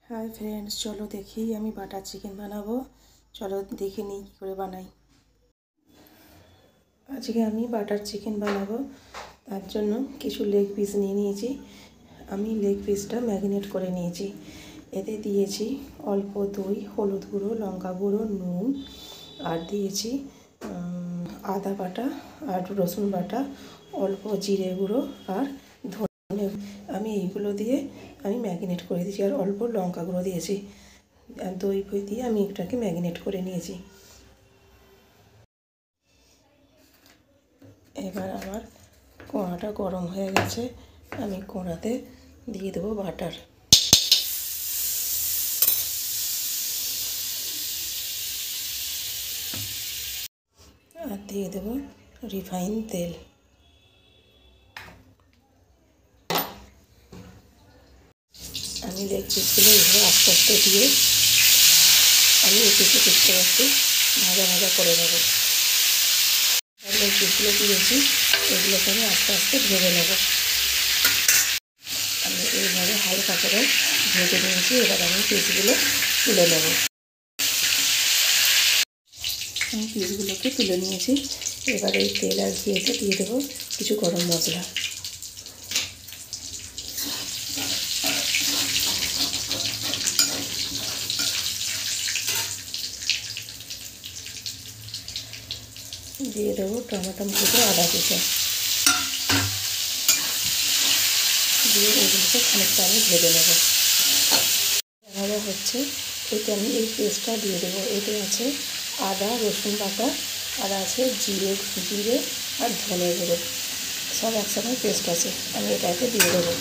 Hi friends, चलो देखी আমি বাটার চিকেন বানাবো। চলো দেখে নিই কী করে বানাই। আজকে আমি বাটার চিকেন বানাবো, তার জন্য কিছু লেগ পিস নিয়ে নিয়েছি। আমি লেগ পিসটা ম্যারিনেট করে নিয়েছি। এতে দিয়েছি অল্প দই, হলুদ গুঁড়ো, লঙ্কা গুঁড়ো, নুন, আর দিয়েছি আদা বাটা আর রসুন বাটা, অল্প জিরে গুঁড়ো আর ধনে। আমি এইগুলো দিয়ে আমি ম্যারিনেট করে দিয়েছি, আর অল্প লঙ্কা গুঁড়ো দিয়েছি, আর দই ফই দিয়ে আমি এটাকে ম্যারিনেট করে নিয়েছি। এবার আমার কড়াটা গরম হয়ে গেছে, আমি কড়াতে দিয়ে দেবো বাটার। আর দিয়ে দেবো রিফাইন তেল। আমি লেগ পিসগুলো এভাবে আস্তে আস্তে দিয়ে আমি একটু ভাজা ভাজা করে নেবো। লেগ পিসগুলো দিয়েছি, এগুলোকে আমি আস্তে আস্তে ভেজে নেবো। আমি এইভাবে হালকা করে ভেজে নিয়েছি। এবার আমি পিসগুলো তুলে নেব। আমি পিসগুলোকে তুলে নিয়েছি। এবার এই তেল আর ঘিয়েতে দিয়ে দেবো কিছু গরম মশলা। দিয়ে দেবো টমেটো কুচো, আদা কুচো দিয়ে এগুলোকে খানিকটা আমি ভেজে নেব। ভাজা হচ্ছে, এতে আমি এই পেস্টটা দিয়ে দেবো। এতে আছে আদা রসুন বাটা, আর আছে জিরে আর ধনে গুঁড়ো, সব একসাথে পেস্ট আছে। আমি এটাকে দিয়ে দেবো,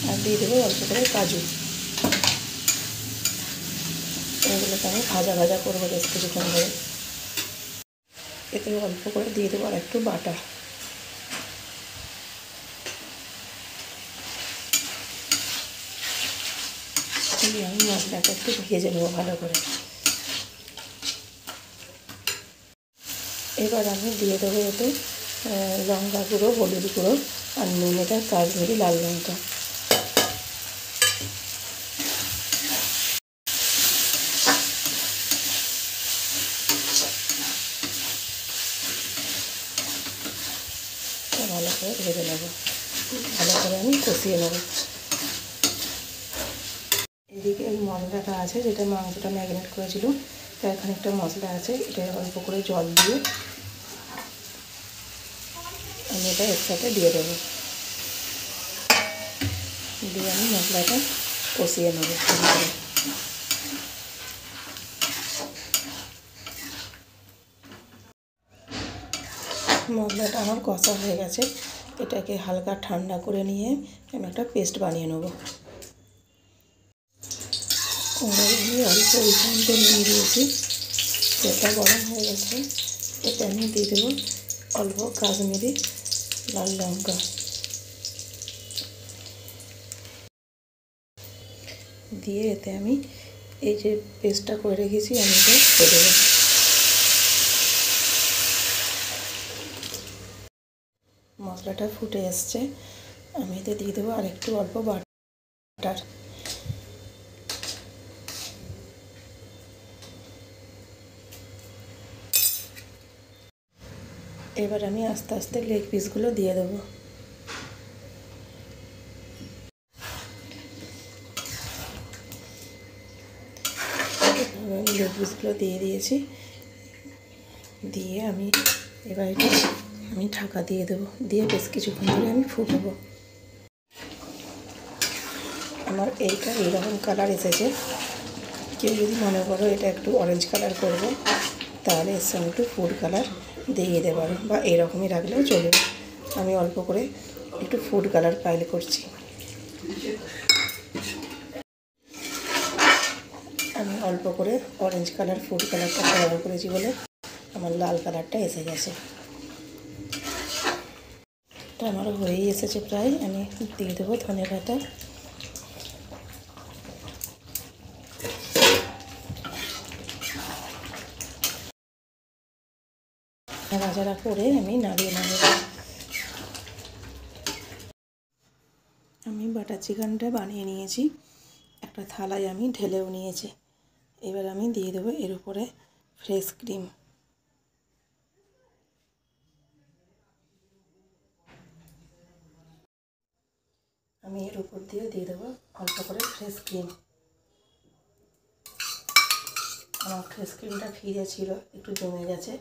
আর দিয়ে দেবো অল্প করে কাজু। এগুলোকে আমি ভাজা ভাজা করবো বেশ কিছুক্ষণ ধরে। এতে অল্প করে দিয়ে দেবো আর একটু বাটার। আমি মশলাটা একটু ভেজে নেবো ভালো করে। এবার আমি দিয়ে দেবো এতে লঙ্কা গুঁড়ো, হলুদ গুঁড়ো আর নুন, এটা কাশ্মীরি লাল লঙ্কা। ভালো করে ভেজে নেবো, ভালো করে আমি কষিয়ে নেব। এদিকে এই মশলাটা আছে, যেটা মাংসটা ম্যারিনেট করেছিল, তার খানিকটা মশলা আছে। এটা অল্প করে জল দিয়ে আমি এটা একসাথে দিয়ে দেবো, দিয়ে আমি মশলাটা কষিয়ে নেবো। মশলাটা আমার কষা হয়ে গেছে। এটাকে হালকা ঠান্ডা করে নিয়ে আমি একটা পেস্ট বানিয়ে নেব। আমি অল্প রিফাইন তেল দিয়ে দিয়েছি, তেলটা গরম হয়ে গেছে। এতে আমি দিয়ে দেবো অল্প কাশ্মীরি লাল লঙ্কা, দিয়ে এতে আমি এই যে পেস্টটা করে রেখেছি আমি এটা দিয়ে দেবো। মশলাটা ফুটে এসছে, আমি এতে দিয়ে দেবো আর একটু অল্প বাটার। এবার আমি আস্তে আস্তে লেগ পিসগুলো দিয়ে দেবো। আমি লেগ পিসগুলো দিয়ে দিয়েছি, দিয়ে আমি এবার এটা আমি ঢাকা দিয়ে দেবো, দিয়ে বেশ কিছুক্ষণ ধরে আমি ফুটবো। আমার এইটা এইরকম কালার এসেছে। কেউ যদি মনে করো এটা একটু অরেঞ্জ কালার করবো, তাহলে এর সঙ্গে একটু ফুড কালার দিয়ে দিতে পারো, বা এরকমই রাখলেও চলবে। আমি অল্প করে একটু ফুড কালার পাইল করছি। আমি অল্প করে অরেঞ্জ কালার ফুড কালারটা ব্যবহার করেছি বলে আমার লাল কালারটা এসে গেছে। তো আমার হয়েই এসেছে প্রায়। আমি দিয়ে দেবো ধনে পাতা, নাড়াচাড়া করে আমি নাড়িয়ে নেব। আমি বাটার চিকেনটা বানিয়ে নিয়েছি, একটা থালায় আমি ঢেলেও নিয়েছি। এবার আমি দিয়ে দেবো এর উপরে ফ্রেশ ক্রিম। আমি এর উপর দিয়ে দেবো অল্প করে ফ্রেশ ক্রিম। আমার ফ্রেশ ক্রিমটা ফ্রিজে ছিল, একটু জমে গেছে,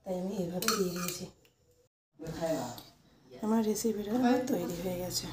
তাই আমি এইভাবে দিয়ে দিয়েছি। আমার রেসিপিটা তৈরি হয়ে গেছে।